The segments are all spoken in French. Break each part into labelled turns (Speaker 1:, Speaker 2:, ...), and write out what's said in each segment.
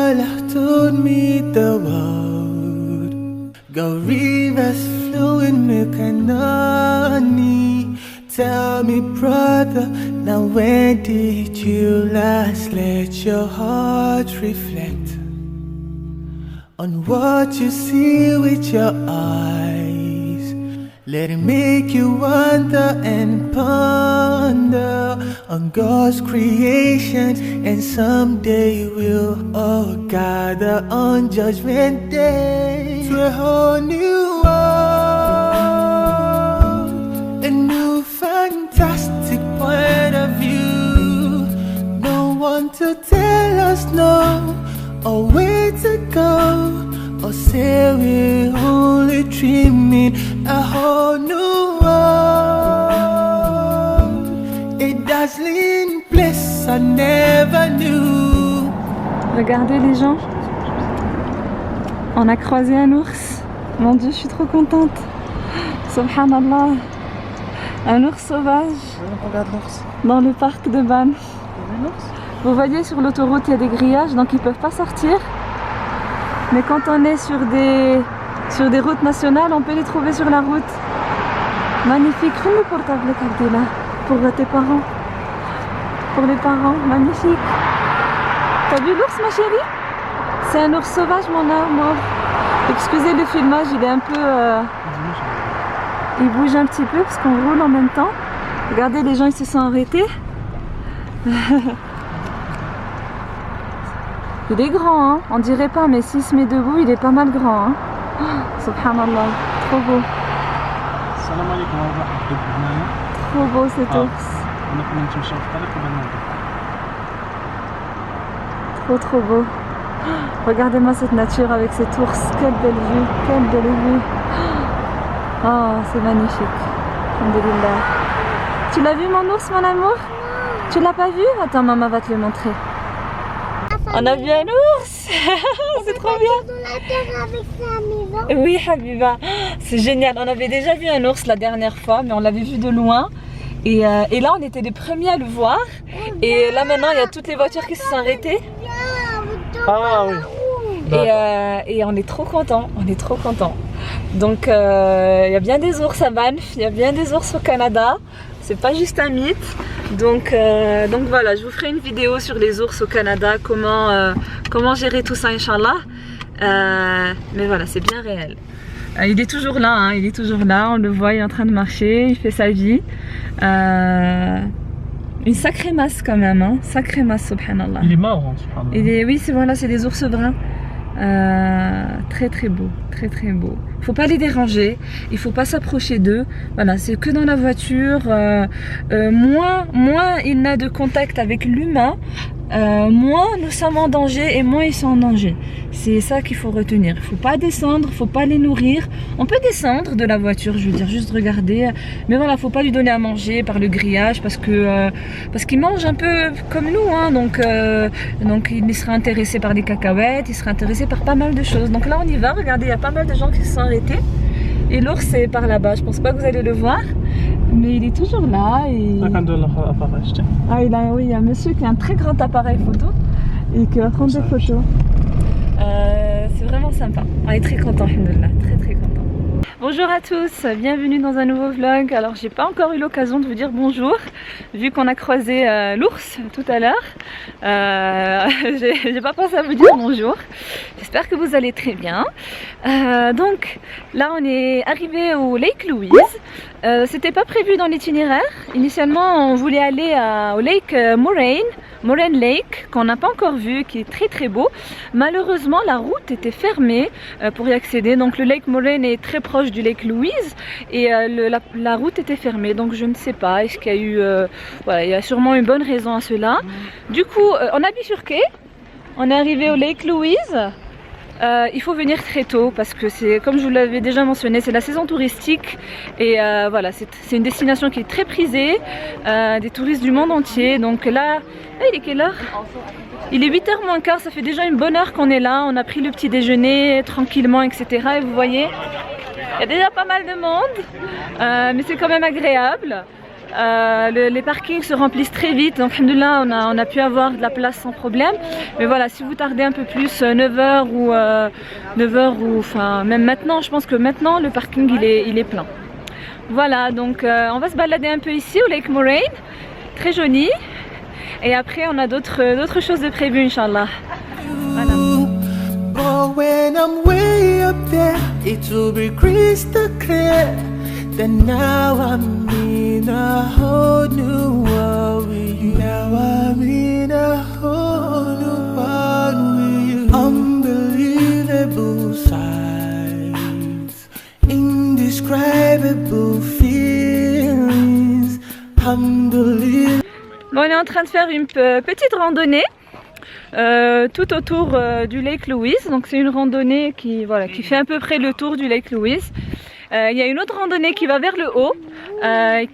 Speaker 1: Allah told me the world, go rivers flowing milk and honey. Tell me, brother, now when did you last let your heart reflect on what you see with your eyes? Let it make you wonder and ponder on God's creations, and someday we'll all gather on Judgment Day to a whole new world, a new fantastic point of view. No one to tell us no, or where to go, or say we're only dreaming a whole new world, a dazzling bliss I never knew.
Speaker 2: Regardez les gens, on a croisé un ours. Mon Dieu, je suis trop contente. Subhanallah, un ours sauvage.
Speaker 1: Regarde l'ours.
Speaker 2: Dans le parc de Banff. Vous voyez, sur l'autoroute il y a des grillages, donc ils ne peuvent pas sortir. Mais quand on est sur des routes nationales, on peut les trouver sur la route. Magnifique. Fais le portable, là, pour tes parents. Pour les parents, magnifique. T'as vu l'ours, ma chérie? C'est un ours sauvage, mon amour. Excusez le filmage, il est un peu... Il bouge un petit peu parce qu'on roule en même temps. Regardez, les gens ils se sont arrêtés. Il est grand, hein, on dirait pas, mais s'il se met debout, il est pas mal grand. Hein. Oh, subhanallah, trop beau. Trop beau cet ours. Trop beau. Regardez-moi cette nature avec cet ours. Quelle belle vue, quelle belle vue. Oh, c'est magnifique. Alhamdulillah. Tu l'as vu mon ours, mon amour? Tu l'as pas vu? Attends, maman va te le montrer. On a vu un ours. C'est trop bien. Oui, Habiba, c'est génial. On avait déjà vu un ours la dernière fois, mais on l'avait vu de loin. Et là, on était les premiers à le voir. Et là, maintenant, il y a toutes les voitures qui se sont arrêtées.
Speaker 1: Ah oui.
Speaker 2: Et on est trop contents. On est trop contents. Donc, il y a bien des ours à Banff, il y a bien des ours au Canada. C'est pas juste un mythe. Donc voilà, je vous ferai une vidéo sur les ours au Canada, comment gérer tout ça, Inch'Allah. Mais voilà, c'est bien réel. Il est toujours là, hein, il est toujours là, on le voit, il est en train de marcher, il fait sa vie. Une sacrée masse quand même, hein, sacrée masse, subhanallah.
Speaker 1: Il est marrant, subhanallah.
Speaker 2: Oui, voilà, c'est des ours bruns. Très beau, très beau. Il faut pas les déranger, il faut pas s'approcher d'eux. Voilà, c'est que dans la voiture. Moins il n'a de contact avec l'humain, moins nous sommes en danger et moins ils sont en danger. C'est ça qu'il faut retenir. Il faut pas descendre, il faut pas les nourrir. On peut descendre de la voiture, je veux dire, juste regarder. Mais voilà, faut pas lui donner à manger par le grillage parce qu'il mange un peu comme nous, hein. Donc il sera intéressé par des cacahuètes, il sera intéressé par pas mal de choses. Donc là on y va. Regardez, il y a pas mal de gens qui se sont arrêtés. Et l'ours est par là-bas. Je pense pas que vous allez le voir. Mais il est toujours là et... Ah, oui, il y a un monsieur qui a un très grand appareil photo et qui va prendre des photos. C'est vraiment sympa. On est très contents, alhamdoulilah, très content. Bonjour à tous, bienvenue dans un nouveau vlog. Alors j'ai pas encore eu l'occasion de vous dire bonjour, vu qu'on a croisé l'ours tout à l'heure. J'ai pas pensé à vous dire bonjour. J'espère que vous allez très bien. Donc là on est arrivé au Lake Louise. C'était pas prévu dans l'itinéraire. Initialement on voulait aller au Lake Moraine Lake, qu'on n'a pas encore vu, qui est très beau. Malheureusement la route était fermée pour y accéder. Donc le Lake Moraine est très proche du Lake Louise et la route était fermée. Donc je ne sais pas, est-ce qu'il y a eu... voilà, il y a sûrement une bonne raison à cela. Du coup on a bifurqué, on est arrivé au Lake Louise. Il faut venir très tôt parce que c'est, comme je vous l'avais déjà mentionné, c'est la saison touristique et voilà, c'est une destination qui est très prisée des touristes du monde entier. Donc là, il est quelle heure? Il est 8h moins quart, ça fait déjà une bonne heure qu'on est là. On a pris le petit déjeuner tranquillement, etc. Et vous voyez, il y a déjà pas mal de monde, mais c'est quand même agréable. Les parkings se remplissent très vite, donc alhamdoulilah, on a pu avoir de la place sans problème. Mais voilà, si vous tardez un peu plus, 9h ou 9h ou enfin même maintenant, je pense que maintenant le parking il est plein. Voilà, donc on va se balader un peu ici au Lake Moraine, très joli. Et après on a d'autres choses de prévues, Inch'Allah. Voilà.
Speaker 1: But when I'm way up there, it will be crystal clear. Then now I'm in a whole new world with you. Now I'm in a whole new world with you. Unbelievable sights, indescribable feelings. Unbelievable.
Speaker 2: Bon, on est en train de faire une petite randonnée tout autour du Lake Louise. Donc c'est une randonnée qui fait à peu près le tour du Lake Louise. Il y a une autre randonnée qui va vers le haut,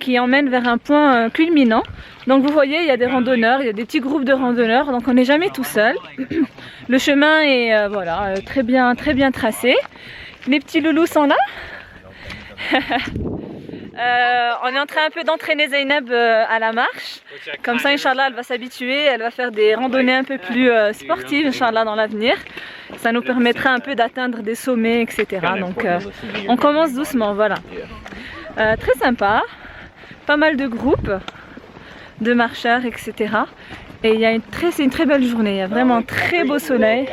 Speaker 2: qui emmène vers un point culminant. Donc vous voyez, il y a des randonneurs, il y a des petits groupes de randonneurs, donc on n'est jamais tout seul. Le chemin est très bien tracé. Les petits loulous sont là. On est en train un peu d'entraîner Zainab à la marche. Comme ça, Inch'Allah, elle va s'habituer, elle va faire des randonnées un peu plus sportives, Inch'Allah, dans l'avenir. Ça nous permettra un peu d'atteindre des sommets, etc. Donc, on commence doucement, voilà. Très sympa, pas mal de groupes de marcheurs, etc. Et c'est une très belle journée, il y a vraiment un très beau soleil.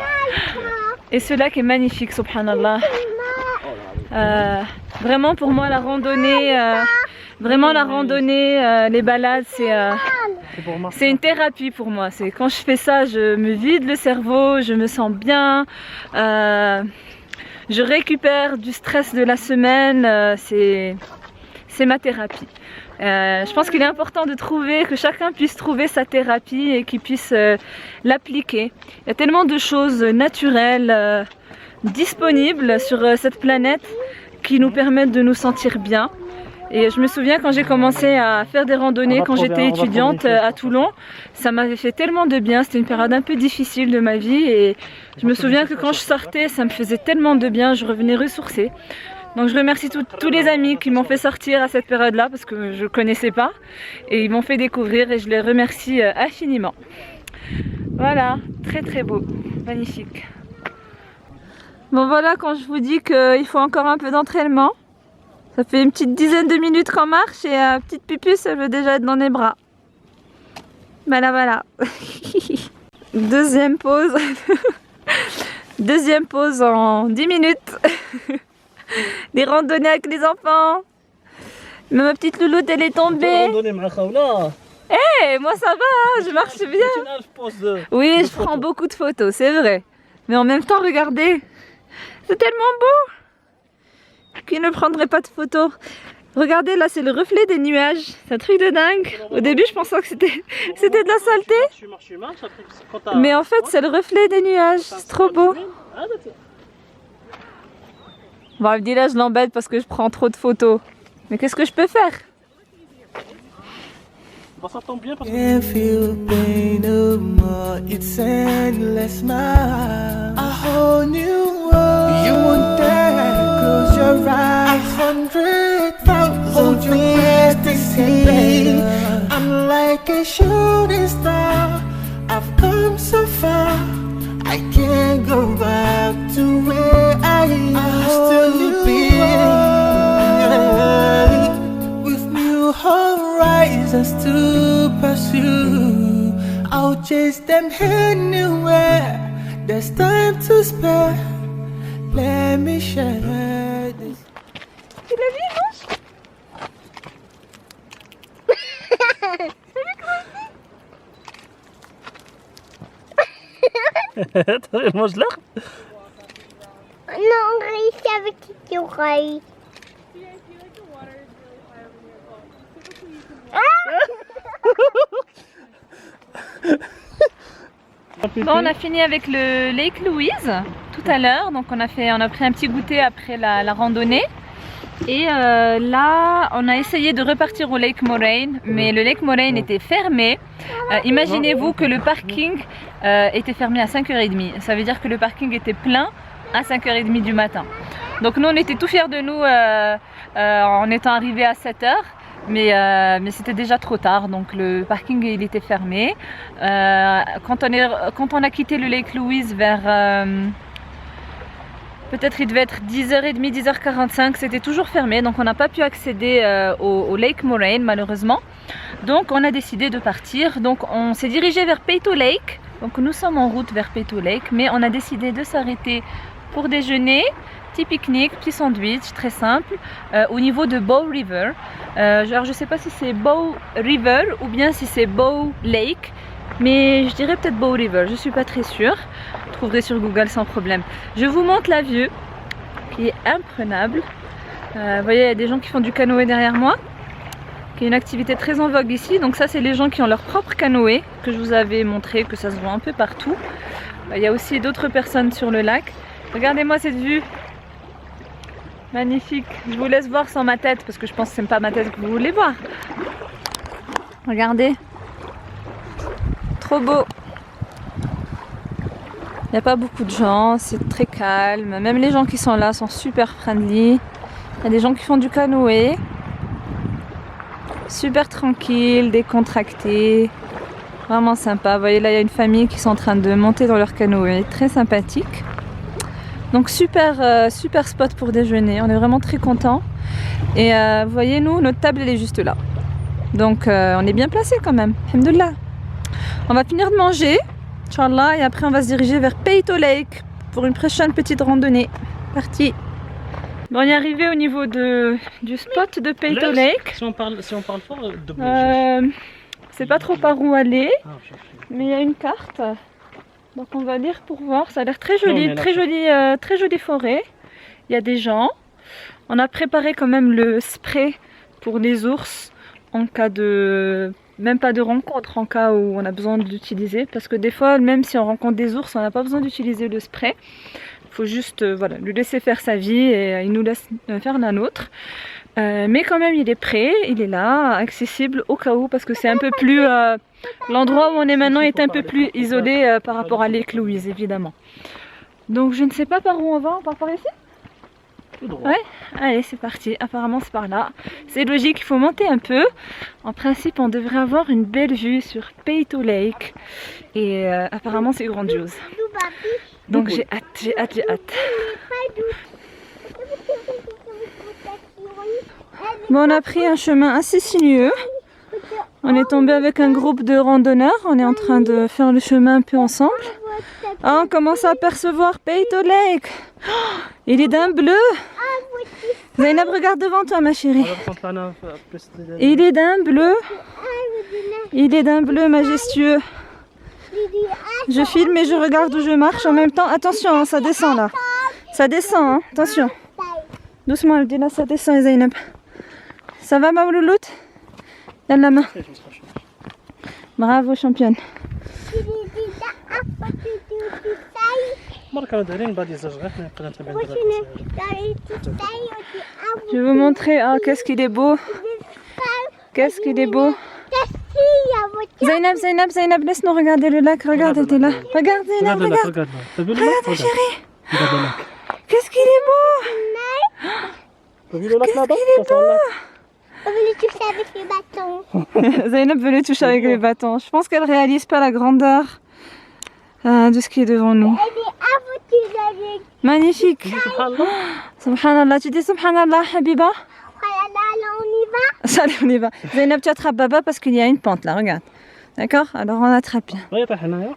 Speaker 2: Et ce lac est magnifique, subhanallah. Vraiment pour moi la randonnée, les balades, c'est une thérapie pour moi. C'est quand je fais ça, je me vide le cerveau, je me sens bien, je récupère du stress de la semaine, c'est ma thérapie. Je pense qu'il est important que chacun puisse trouver sa thérapie et qu'il puisse l'appliquer. Il y a tellement de choses naturelles disponibles sur cette planète qui nous permettent de nous sentir bien. Et je me souviens quand j'ai commencé à faire des randonnées quand j'étais étudiante à Toulon, ça m'avait fait tellement de bien. C'était une période un peu difficile de ma vie et je me souviens que quand je sortais, ça me faisait tellement de bien, je revenais ressourcée. Donc je remercie tous les amis qui m'ont fait sortir à cette période-là parce que je ne connaissais pas et ils m'ont fait découvrir et je les remercie infiniment. Voilà, très très beau, magnifique. Bon voilà, quand je vous dis qu'il faut encore un peu d'entraînement, ça fait une petite dizaine de minutes qu'on marche et petite pupuce, elle veut déjà être dans les bras. Voilà. Deuxième pause. Deuxième pause en 10 minutes. Des randonnées avec les enfants. Mais ma petite louloute, elle est tombée. Hey, moi ça va, je marche bien. Oui, je prends beaucoup de photos, c'est vrai. Mais en même temps, regardez. C'est tellement beau. Qui ne prendrait pas de photos? Regardez, là c'est le reflet des nuages. C'est un truc de dingue. Au début je pensais que c'était de la saleté. Mais en fait c'est le reflet des nuages. C'est trop beau. Bon, elle me dit là je l'embête parce que je prends trop de photos. Mais qu'est-ce que je peux faire?
Speaker 3: Ça tombe bien parce que...
Speaker 1: Can't feel pain no more, it's endless smile. A whole new world. You won't dare close your eyes. 100,000 things to see. I'm like a shooting star. I've come so far. I can't go back to where I used to be. With new horizons to pursue, I'll chase them anywhere. There's time to spare. Let me share this.
Speaker 2: Tu l'as vu, Manche?
Speaker 3: Attends, elle mange là?
Speaker 4: Non, ici avec tes oreilles.
Speaker 2: Bon, on a fini avec le Lake Louise tout à l'heure, donc on a pris un petit goûter après la randonnée. Et là, on a essayé de repartir au Lake Moraine, mais le Lake Moraine était fermé. Imaginez-vous que le parking était fermé à 5h30. Ça veut dire que le parking était plein à 5h30 du matin. Donc nous, on était tout fiers de nous en étant arrivés à 7h. mais c'était déjà trop tard, donc le parking il était fermé. Quand on a quitté le Lake Louise vers peut-être il devait être 10h30, 10h45, c'était toujours fermé, donc on n'a pas pu accéder au Lake Moraine malheureusement. Donc on a décidé de partir, donc on s'est dirigé vers Peyto Lake, donc nous sommes en route vers Peyto Lake, mais on a décidé de s'arrêter pour déjeuner, petit pique-nique, petit sandwich, très simple, au niveau de Bow River. Alors je ne sais pas si c'est Bow River ou bien si c'est Bow Lake, mais je dirais peut-être Bow River, je ne suis pas très sûre. Vous trouverez sur Google sans problème. Je vous montre la vue qui est imprenable. Vous voyez, il y a des gens qui font du canoë derrière moi, qui est une activité très en vogue ici. Donc ça, c'est les gens qui ont leur propre canoë, que je vous avais montré, que ça se voit un peu partout. Il y a aussi d'autres personnes sur le lac. Regardez-moi cette vue. Magnifique. Je vous laisse voir sans ma tête, parce que je pense que ce n'est pas ma tête que vous voulez voir. Regardez. Trop beau. Il n'y a pas beaucoup de gens, c'est très calme. Même les gens qui sont là sont super friendly. Il y a des gens qui font du canoë. Super tranquille, décontracté. Vraiment sympa. Vous voyez là, il y a une famille qui sont en train de monter dans leur canoë. Très sympathique. Donc super spot pour déjeuner. On est vraiment très contents. Et vous voyez, nous, notre table elle est juste là. Donc on est bien placé quand même. Alhamdoulilah. On va finir de manger. Inch'Allah, et après on va se diriger vers Peyto Lake pour une prochaine petite randonnée. Parti. Bon, on est arrivé au niveau du spot de Peyto Lake.
Speaker 3: Si on parle fort,
Speaker 2: c'est pas trop par où aller, mais il y a une carte. Donc on va lire pour voir. Ça a l'air très joli, très jolie forêt. Il y a des gens. On a préparé quand même le spray pour les ours en cas de... Même pas de rencontre, en cas où on a besoin de l'utiliser, parce que des fois, même si on rencontre des ours, on n'a pas besoin d'utiliser le spray. Il faut juste voilà, lui laisser faire sa vie et il nous laisse faire la nôtre. Mais quand même, il est prêt, il est là, accessible au cas où, parce que c'est un peu plus... l'endroit où on est maintenant est un peu plus isolé par rapport à Lake Louise, évidemment. Donc je ne sais pas par où on part par ici ? Ouais, allez c'est parti, apparemment c'est par là. C'est logique, il faut monter un peu. En principe on devrait avoir une belle vue sur Peyto Lake. Et apparemment c'est grandiose. Donc j'ai hâte. Bon, on a pris un chemin assez sinueux. On est tombé avec un groupe de randonneurs. On est en train de faire le chemin un peu ensemble. Ah, on commence à apercevoir Peyto Lake. Oh, il est d'un bleu. Zainab, regarde devant toi ma chérie. Il est d'un bleu. Il est d'un bleu majestueux. Je filme et je regarde où je marche en même temps. Attention, hein, ça descend là. Ça descend, hein. Attention. Doucement, elle dit là, ça descend Zainab. Ça va ma Mouloulout? Y'a la main. Bravo championne. Je vais vous montrer. Oh, qu'est-ce qu'il est beau. Qu'est-ce qu'il est beau. Zainab, laisse-nous regarder le lac. Regarde, elle est là. Regarde Zainab, regarde. Regarde ma chérie. Qu'est-ce qu'il est beau. Qu'est-ce qu'il est beau.
Speaker 4: On veut le toucher avec les bâtons.
Speaker 2: Zainab veut le toucher avec les bâtons. Je pense qu'elle réalise pas la grandeur de ce qui est devant nous. Magnifique. Subhanallah. Tu dis Subhanallah, Habiba?
Speaker 4: On y va.
Speaker 2: Allez, on y va. Zainab, tu attrapes Baba parce qu'il y a une pente là, regarde. D'accord? Alors on attrape bien.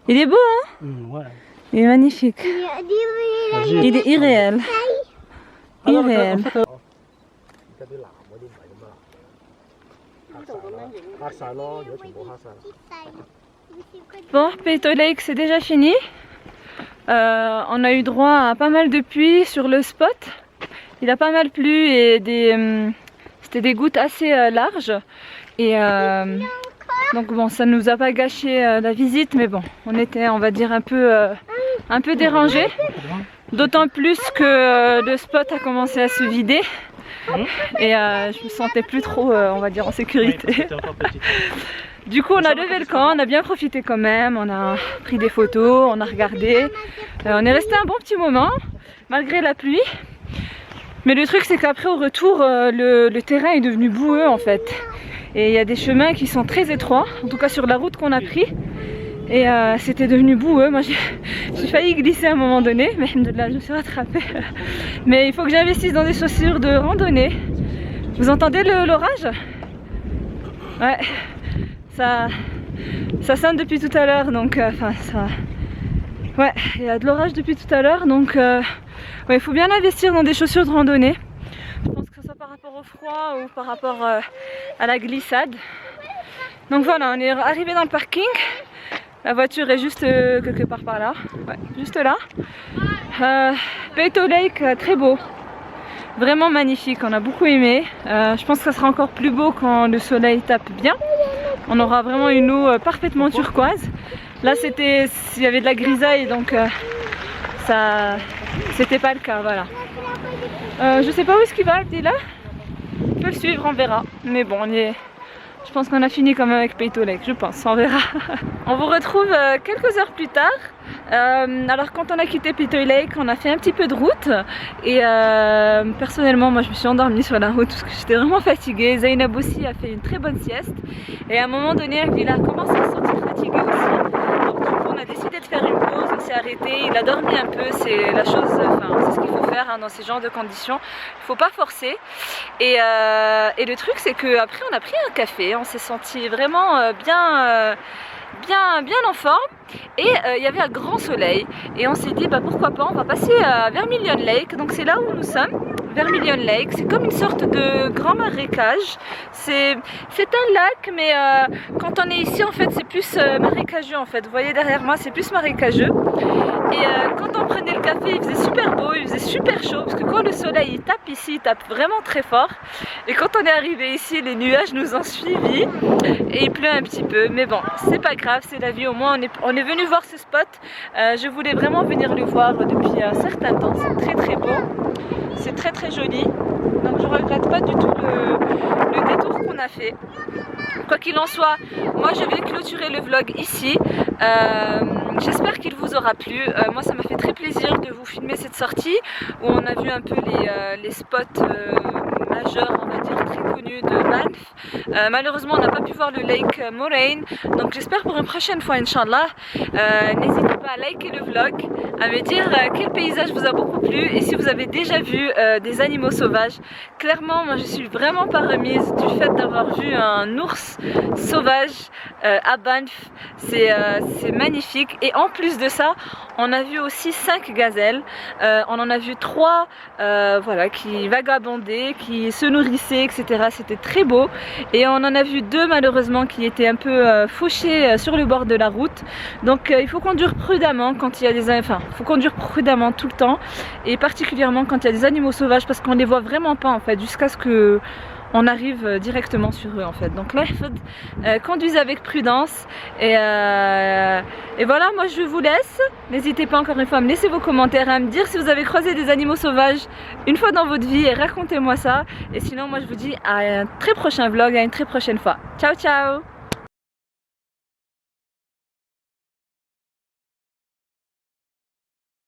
Speaker 2: Il est beau, hein? Il est magnifique. Il est irréel. Irréel. Bon, Peyto Lake c'est déjà fini. On a eu droit à pas mal de pluie sur le spot. Il a pas mal plu et c'était des gouttes assez larges. Et donc bon, ça nous a pas gâché la visite, mais bon, on était, on va dire, un peu dérangés. D'autant plus que le spot a commencé à se vider. Et je me sentais plus trop, on va dire, en sécurité. Du coup, on a levé le camp, on a bien profité quand même, on a pris des photos, on a regardé. On est resté un bon petit moment, malgré la pluie. Mais le truc c'est qu'après au retour le terrain est devenu boueux en fait. Et il y a des chemins qui sont très étroits, en tout cas sur la route qu'on a pris. Et c'était devenu boueux. Moi j'ai failli glisser à un moment donné, mais alhamdoulilah, je me suis rattrapée. Mais il faut que j'investisse dans des chaussures de randonnée. Vous entendez l'orage? Ouais, ça sonne depuis tout à l'heure, donc ouais, il y a de l'orage depuis tout à l'heure, donc ouais, il faut bien investir dans des chaussures de randonnée. Je pense que ce soit par rapport au froid ou par rapport à la glissade. Donc voilà, on est arrivé dans le parking. La voiture est juste quelque part par là, ouais, juste là. Peyto Lake, très beau, vraiment magnifique, on a beaucoup aimé. Je pense que ça sera encore plus beau quand le soleil tape bien. On aura vraiment une eau parfaitement turquoise. Là c'était, il y avait de la grisaille, donc ça, c'était pas le cas, voilà. Je sais pas où est-ce qu'il va, Abdillah. On peut le suivre, on verra. Mais bon, je pense qu'on a fini quand même avec Peyto Lake, je pense, on verra. On vous retrouve quelques heures plus tard. Alors quand on a quitté Peyto Lake, on a fait un petit peu de route. Et personnellement, moi je me suis endormie sur la route parce que j'étais vraiment fatiguée. Zainab aussi a fait une très bonne sieste. Et à un moment donné, il a commencé à se sentir fatigué aussi. Donc du coup, on a décidé de faire une pause, on s'est arrêté. Il a dormi un peu, c'est la chose, enfin c'est ce qu'il faut faire hein, dans ces genres de conditions. Il faut pas forcer. Et le truc c'est qu'après on a pris un café, on s'est senti vraiment bien en forme. Et il y avait un grand soleil et on s'est dit bah pourquoi pas, on va passer à Vermilion Lake. Donc c'est là où nous sommes, Vermilion Lake. C'est comme une sorte de grand marécage. C'est un lac, mais quand on est ici en fait c'est plus marécageux en fait. Vous voyez derrière moi, c'est plus marécageux. Et quand on prenait le café, il faisait super beau, il faisait super chaud, parce que quand le soleil il tape ici, il tape vraiment très fort. Et quand on est arrivé ici, les nuages nous ont suivis et il pleut un petit peu. Mais bon, c'est pas grave, c'est la vie. Au moins on est venu voir ce spot. Je voulais vraiment venir le voir depuis un certain temps. C'est très très beau, c'est très très joli. Donc je regrette pas du tout le détour qu'on a fait. Quoi qu'il en soit, moi je vais clôturer le vlog ici. J'espère qu'il vous aura plu. Moi ça m'a fait très plaisir de vous filmer cette sortie où on a vu un peu les spots majeurs, on va dire très connus de Banff. Malheureusement on n'a pas pu voir le Lake Moraine, donc j'espère pour une prochaine fois Inch'Allah. N'hésitez pas à liker le vlog, à me dire quel paysage vous a beaucoup plu et si vous avez déjà vu des animaux sauvages. Clairement moi je suis vraiment pas remise du fait d'avoir vu un ours sauvage à Banff. C'est magnifique et en plus de ça on a vu aussi 5 gazelles. On en a vu 3 voilà, qui vagabondaient, qui se nourrissaient, etc. C'était très beau. Et on en a vu 2 malheureusement qui étaient un peu fauchés sur le bord de la route. Donc il faut conduire prudemment quand il y a des... Enfin, il faut conduire prudemment tout le temps. Et particulièrement quand il y a des animaux sauvages parce qu'on les voit vraiment pas en fait jusqu'à ce que... on arrive directement sur eux en fait. Donc là, conduisez avec prudence et voilà, moi je vous laisse. N'hésitez pas encore une fois à me laisser vos commentaires, à me dire si vous avez croisé des animaux sauvages une fois dans votre vie et racontez-moi ça. Et sinon moi je vous dis à un très prochain vlog, à une très prochaine fois. Ciao ciao.